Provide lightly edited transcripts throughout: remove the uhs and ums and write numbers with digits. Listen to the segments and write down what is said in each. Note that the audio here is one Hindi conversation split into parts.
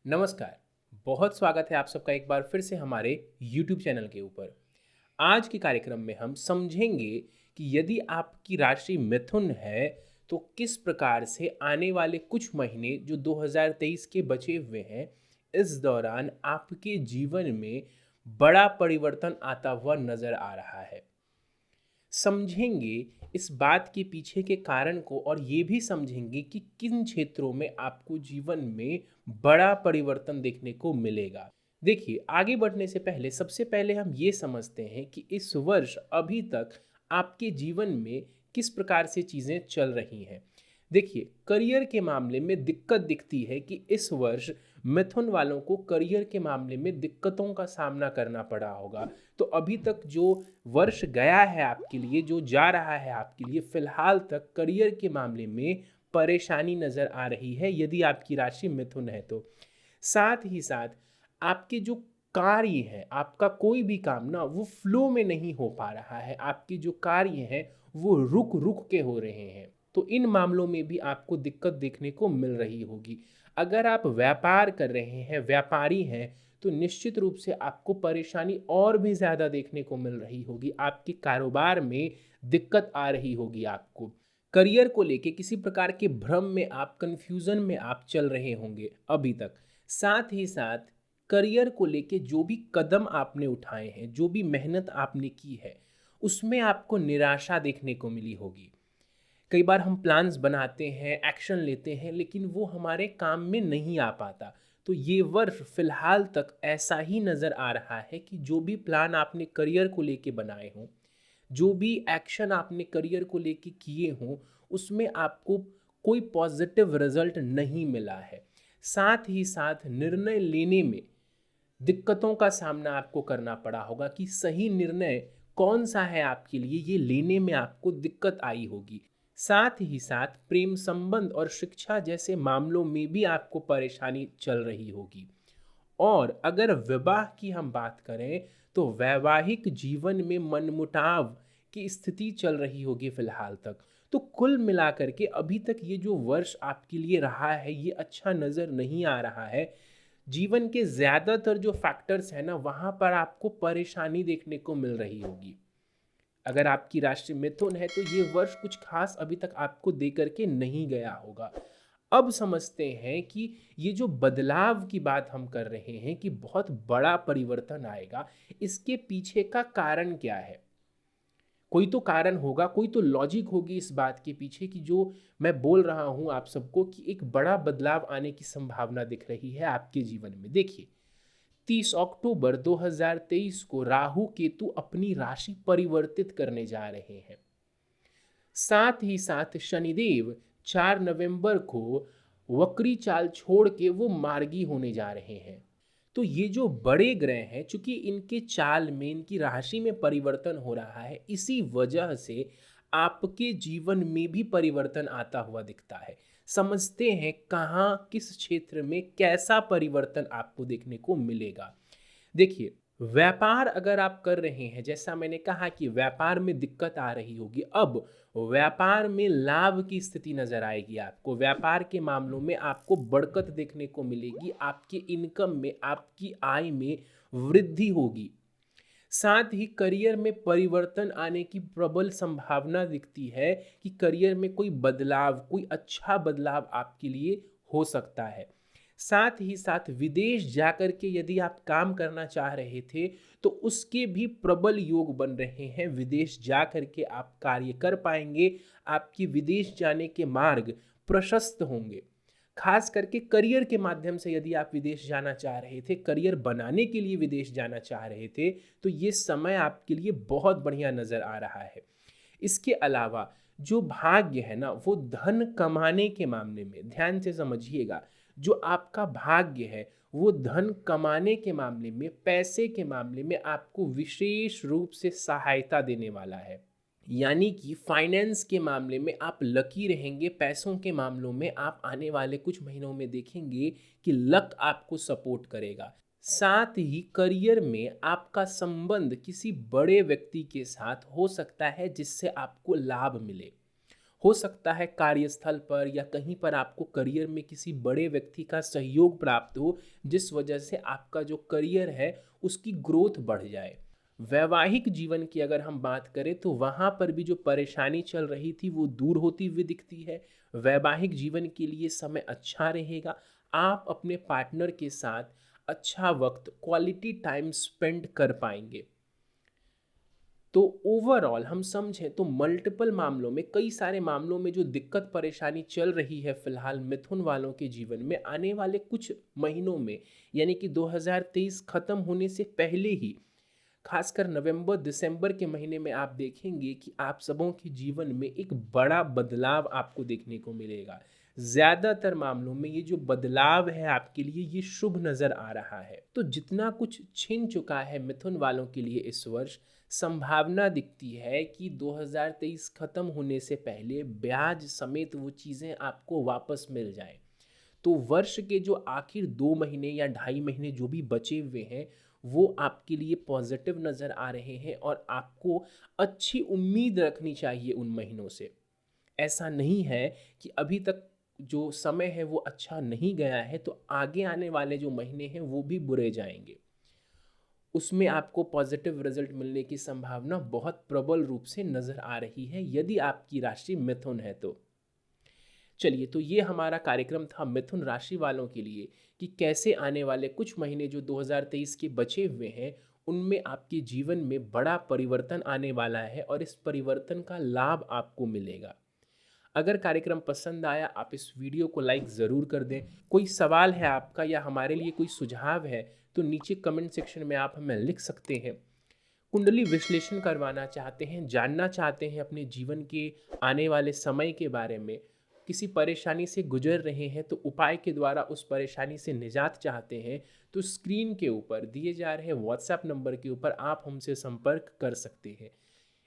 नमस्कार। बहुत स्वागत है आप सबका एक बार फिर से हमारे YouTube चैनल के ऊपर। आज के कार्यक्रम में हम समझेंगे कि यदि आपकी राशि मिथुन है तो किस प्रकार से आने वाले कुछ महीने जो 2023 के बचे हुए हैं, इस दौरान आपके जीवन में बड़ा परिवर्तन आता हुआ नज़र आ रहा है। समझेंगे इस बात के पीछे के कारण को और ये भी समझेंगे कि किन क्षेत्रों में आपको जीवन में बड़ा परिवर्तन देखने को मिलेगा। देखिए, आगे बढ़ने से पहले सबसे पहले हम ये समझते हैं कि इस वर्ष अभी तक आपके जीवन में किस प्रकार से चीज़ें चल रही हैं। देखिए, करियर के मामले में दिक्कत दिखती है कि इस वर्ष मिथुन वालों को करियर के मामले में दिक्कतों का सामना करना पड़ा होगा। तो अभी तक जो वर्ष गया है आपके लिए, जो जा रहा है आपके लिए, फिलहाल तक करियर के मामले में परेशानी नज़र आ रही है यदि आपकी राशि मिथुन है तो। साथ ही साथ आपके जो कार्य हैं, आपका कोई भी काम ना वो फ्लो में नहीं हो पा रहा है, आपके जो कार्य हैं वो रुक रुक के हो रहे हैं। तो इन मामलों में भी आपको दिक्कत देखने को मिल रही होगी। अगर आप व्यापार कर रहे हैं, व्यापारी हैं, तो निश्चित रूप से आपको परेशानी और भी ज़्यादा देखने को मिल रही होगी। आपके कारोबार में दिक्कत आ रही होगी आपको। करियर को लेके किसी प्रकार के भ्रम में आप, कन्फ्यूज़न में आप चल रहे होंगे अभी तक। साथ ही साथ करियर को लेके जो भी कदम आपने उठाए हैं, जो भी मेहनत आपने की है, उसमें आपको निराशा देखने को मिली होगी। कई बार हम प्लान्स बनाते हैं, एक्शन लेते हैं, लेकिन वो हमारे काम में नहीं आ पाता। तो ये वर्ष फिलहाल तक ऐसा ही नज़र आ रहा है कि जो भी प्लान आपने करियर को लेके बनाए हों, जो भी एक्शन आपने करियर को लेके किए हों, उसमें आपको कोई पॉजिटिव रिजल्ट नहीं मिला है। साथ ही साथ निर्णय लेने में दिक्कतों का सामना आपको करना पड़ा होगा कि सही निर्णय कौन सा है आपके लिए, ये लेने में आपको दिक्कत आई होगी। साथ ही साथ प्रेम संबंध और शिक्षा जैसे मामलों में भी आपको परेशानी चल रही होगी। और अगर विवाह की हम बात करें तो वैवाहिक जीवन में मनमुटाव की स्थिति चल रही होगी फिलहाल तक। तो कुल मिलाकर के अभी तक ये जो वर्ष आपके लिए रहा है ये अच्छा नज़र नहीं आ रहा है। जीवन के ज़्यादातर जो फैक्टर्स हैं ना, वहाँ पर आपको परेशानी देखने को मिल रही होगी। अगर आपकी राशि मिथुन है तो ये वर्ष कुछ खास अभी तक आपको दे करके नहीं गया होगा। अब समझते हैं कि ये जो बदलाव की बात हम कर रहे हैं कि बहुत बड़ा परिवर्तन आएगा, इसके पीछे का कारण क्या है। कोई तो कारण होगा, कोई तो लॉजिक होगी इस बात के पीछे कि जो मैं बोल रहा हूँ आप सबको कि एक बड़ा बदलाव आने की संभावना दिख रही है आपके जीवन में। देखिए, 30 अक्टूबर 2023 को राहु केतु अपनी राशि परिवर्तित करने जा रहे हैं। साथ ही साथ शनिदेव 4 नवंबर को वक्री चाल छोड़ के वो मार्गी होने जा रहे हैं। तो ये जो बड़े ग्रह हैं, चूंकि इनके चाल में, इनकी राशि में परिवर्तन हो रहा है, इसी वजह से आपके जीवन में भी परिवर्तन आता हुआ दिखता है। समझते हैं कहाँ, किस क्षेत्र में कैसा परिवर्तन आपको देखने को मिलेगा। देखिए, व्यापार अगर आप कर रहे हैं, जैसा मैंने कहा कि व्यापार में दिक्कत आ रही होगी, अब व्यापार में लाभ की स्थिति नजर आएगी आपको। व्यापार के मामलों में आपको बढ़त देखने को मिलेगी, आपके इनकम में, आपकी आय में वृद्धि होगी। साथ ही करियर में परिवर्तन आने की प्रबल संभावना दिखती है कि करियर में कोई बदलाव, कोई अच्छा बदलाव आपके लिए हो सकता है। साथ ही साथ विदेश जाकर के यदि आप काम करना चाह रहे थे तो उसके भी प्रबल योग बन रहे हैं। विदेश जाकर के आप कार्य कर पाएंगे, आपकी विदेश जाने के मार्ग प्रशस्त होंगे। खास करके करियर के माध्यम से यदि आप विदेश जाना चाह रहे थे, करियर बनाने के लिए विदेश जाना चाह रहे थे, तो ये समय आपके लिए बहुत बढ़िया नज़र आ रहा है। इसके अलावा जो भाग्य है ना, वो धन कमाने के मामले में ध्यान से समझिएगा। जो आपका भाग्य है वो धन कमाने के मामले में, पैसे के मामले में आपको विशेष रूप से सहायता देने वाला है। यानी कि फाइनेंस के मामले में आप लकी रहेंगे। पैसों के मामलों में आप आने वाले कुछ महीनों में देखेंगे कि लक आपको सपोर्ट करेगा। साथ ही करियर में आपका संबंध किसी बड़े व्यक्ति के साथ हो सकता है जिससे आपको लाभ मिले। हो सकता है कार्यस्थल पर या कहीं पर आपको करियर में किसी बड़े व्यक्ति का सहयोग प्राप्त हो, जिस वजह से आपका जो करियर है उसकी ग्रोथ बढ़ जाए। वैवाहिक जीवन की अगर हम बात करें तो वहाँ पर भी जो परेशानी चल रही थी वो दूर होती हुई दिखती है। वैवाहिक जीवन के लिए समय अच्छा रहेगा। आप अपने पार्टनर के साथ अच्छा वक्त, क्वालिटी टाइम स्पेंड कर पाएंगे। तो ओवरऑल हम समझें तो मल्टीपल मामलों में, कई सारे मामलों में जो दिक्कत परेशानी चल रही है फिलहाल मिथुन वालों के जीवन में, आने वाले कुछ महीनों में, यानी कि 2023 खत्म होने से पहले ही, खासकर नवंबर दिसंबर के महीने में आप देखेंगे कि आप सबों के जीवन में एक बड़ा बदलाव आपको देखने को मिलेगा। ज़्यादातर मामलों में ये जो बदलाव है आपके लिए ये शुभ नज़र आ रहा है। तो जितना कुछ छिन चुका है मिथुन वालों के लिए इस वर्ष, संभावना दिखती है कि 2023 खत्म होने से पहले ब्याज समेत वो चीज़ें आपको वापस मिल जाएं। तो वर्ष के जो आखिर 2 महीने या 2.5 महीने जो भी बचे हुए हैं वो आपके लिए पॉजिटिव नज़र आ रहे हैं और आपको अच्छी उम्मीद रखनी चाहिए उन महीनों से। ऐसा नहीं है कि अभी तक जो समय है वो अच्छा नहीं गया है तो आगे आने वाले जो महीने हैं वो भी बुरे जाएंगे। उसमें आपको पॉजिटिव रिजल्ट मिलने की संभावना बहुत प्रबल रूप से नज़र आ रही है यदि आपकी राशि मिथुन है तो। चलिए, तो ये हमारा कार्यक्रम था मिथुन राशि वालों के लिए कि कैसे आने वाले कुछ महीने जो 2023 के बचे हुए हैं उनमें आपके जीवन में बड़ा परिवर्तन आने वाला है और इस परिवर्तन का लाभ आपको मिलेगा। अगर कार्यक्रम पसंद आया आप इस वीडियो को लाइक ज़रूर कर दें। कोई सवाल है आपका या हमारे लिए कोई सुझाव है तो नीचे कमेंट सेक्शन में आप हमें लिख सकते हैं। कुंडली विश्लेषण करवाना चाहते हैं, जानना चाहते हैं अपने जीवन के आने वाले समय के बारे में, किसी परेशानी से गुजर रहे हैं तो उपाय के द्वारा उस परेशानी से निजात चाहते हैं, तो स्क्रीन के ऊपर दिए जा रहे व्हाट्सएप नंबर के ऊपर आप हमसे संपर्क कर सकते हैं।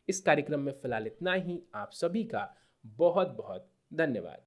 इस कार्यक्रम में फ़िलहाल इतना ही। आप सभी का बहुत बहुत धन्यवाद।